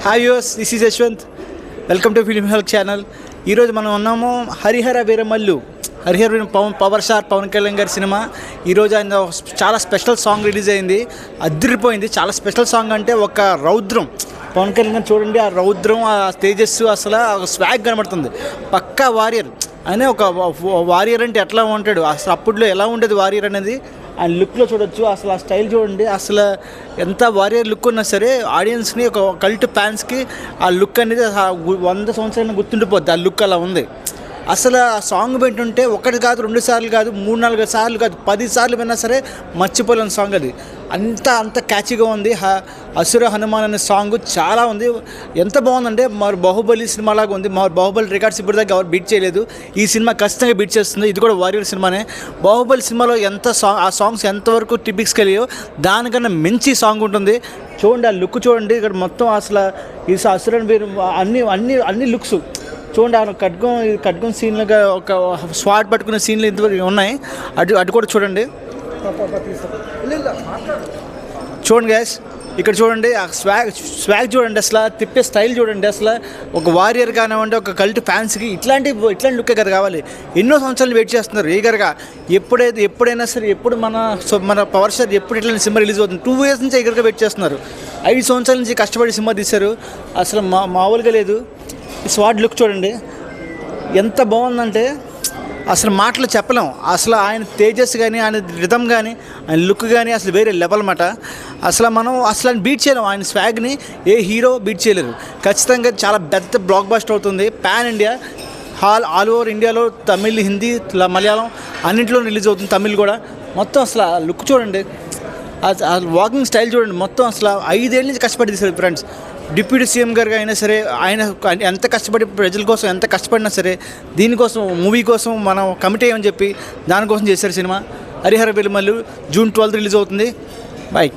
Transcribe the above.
Hi use, this is Yashwant. Welcome to film health channel. ఈరోజు మనం ఉన్నాము హరిహర వీరమల్లు. పవర్ స్టార్ పవన్ కళ్యాణ్ గారి సినిమా. ఈరోజు ఆయన చాలా స్పెషల్ సాంగ్ రిలీజ్ అయింది, అదిరిపోయింది. చాలా స్పెషల్ సాంగ్ అంటే ఒక రౌద్రం. పవన్ కళ్యాణ్ గారు చూడండి, ఆ రౌద్రం, ఆ తేజస్సు, అసలు స్వాగ్ కనబడుతుంది. పక్కా వారియర్. ఆయన ఒక వారియర్ అంటే ఎట్లా ఉంటాడు, అసలు అప్పట్లో ఎలా ఉండేది వారియర్ అనేది ఆ లుక్లో చూడొచ్చు. అసలు ఆ స్టైల్ చూడండి, అసలు ఎంత వారియర్ లుక్ ఉన్నా సరే ఆడియన్స్ని, ఒక కల్ట్ ఫ్యాన్స్కి ఆ లుక్ అనేది 100 సంవత్సరాలు గుర్తుండిపోద్ది. ఆ లుక్ అలా ఉంది. అసలు ఆ సాంగ్ పెట్టుంటే ఒకటి కాదు, 2 సార్లు కాదు, 3-4 సార్లు కాదు, 10 సార్లు విన్నా సరే మర్చిపోలేని సాంగ్ అది. అంత క్యాచీగా ఉంది. అసుర హనుమాన్ అనే సాంగ్ చాలా ఉంది. ఎంత బాగుందంటే మరి బాహుబలి సినిమాలాగా ఉంది. మరి బాహుబలి రికార్డ్స్ ఇప్పుడు దాకా ఎవరు బీట్ చేయలేదు. ఈ సినిమా ఖచ్చితంగా బీట్ చేస్తుంది. ఇది కూడా వారియర్ సినిమానే. బాహుబలి సినిమాలో ఆ సాంగ్స్ ఎంతవరకు టిపిక్స్కి వెళ్ళాయో దానికన్నా మంచి సాంగ్ ఉంటుంది. చూడండి, ఆ లుక్ చూడండి. ఇక్కడ మొత్తం అసలు ఈ అసురన్ వీరు అన్ని లుక్స్ చూడండి. ఆ ఖడ్గం సీన్లుగా ఒక స్వాట్ పట్టుకునే సీన్లు ఇంతవరకు ఉన్నాయి. అటు కూడా చూడండి. చూడండి గ్యాస్, ఇక్కడ చూడండి. ఆ స్వాగ్ చూడండి, అసలు తిప్పే స్టైల్ చూడండి. అసలు ఒక వారియర్ కానివ్వండి, ఒక కల్ట్ ఫ్యాన్స్కి ఇట్లాంటి లుక్కే కదా కావాలి. ఎన్నో సంవత్సరాలు వెయిట్ చేస్తున్నారు ఈగర్గా. ఎప్పుడైనా సరే, ఎప్పుడు మన పవర్ స్టార్ ఎప్పుడు ఇట్లాంటి సినిమా రిలీజ్ అవుతుంది. 2 years నుంచి ఈగర్గా వెయిట్ చేస్తున్నారు. 5 సంవత్సరాల నుంచి కష్టపడి సినిమా తీశారు. అసలు మామూలుగా లేదు. ఈ స్వాట్ లుక్ చూడండి ఎంత బాగుందంటే అసలు మాటలు చెప్పలేం. అసలు ఆయన తేజస్ కానీ, ఆయన రిథం కానీ, ఆయన లుక్ కానీ అసలు వేరే లెవెల్ అన్నమాట. అసలు ఆయన బీట్ చేయలేం. ఆయన స్వాగ్ని ఏ హీరో బీట్ చేయలేరు. ఖచ్చితంగా చాలా పెద్ద బ్లాక్ బస్టర్ అవుతుంది. పాన్ ఇండియా, ఆల్ ఓవర్ ఇండియాలో తమిళ్, హిందీ, మలయాళం అన్నింటిలో రిలీజ్ అవుతుంది. తమిళ్ కూడా. మొత్తం అసలు లుక్ చూడండి, వాకింగ్ స్టైల్ చూడండి. మొత్తం అసలు 5 ఏళ్ళ నుంచి కష్టపడి తీశారు ఫ్రెండ్స్. డిప్యూటీ సీఎం గారుగా అయినా సరే, ఆయన ఎంత కష్టపడి ప్రజల కోసం ఎంత కష్టపడినా సరే, దీనికోసం మూవీ కోసం మనం కమిటీ అయ్యమని చెప్పి దానికోసం చేశారు cinema. Harihara Veeramallu June 12 release అవుతుంది. బాయ్.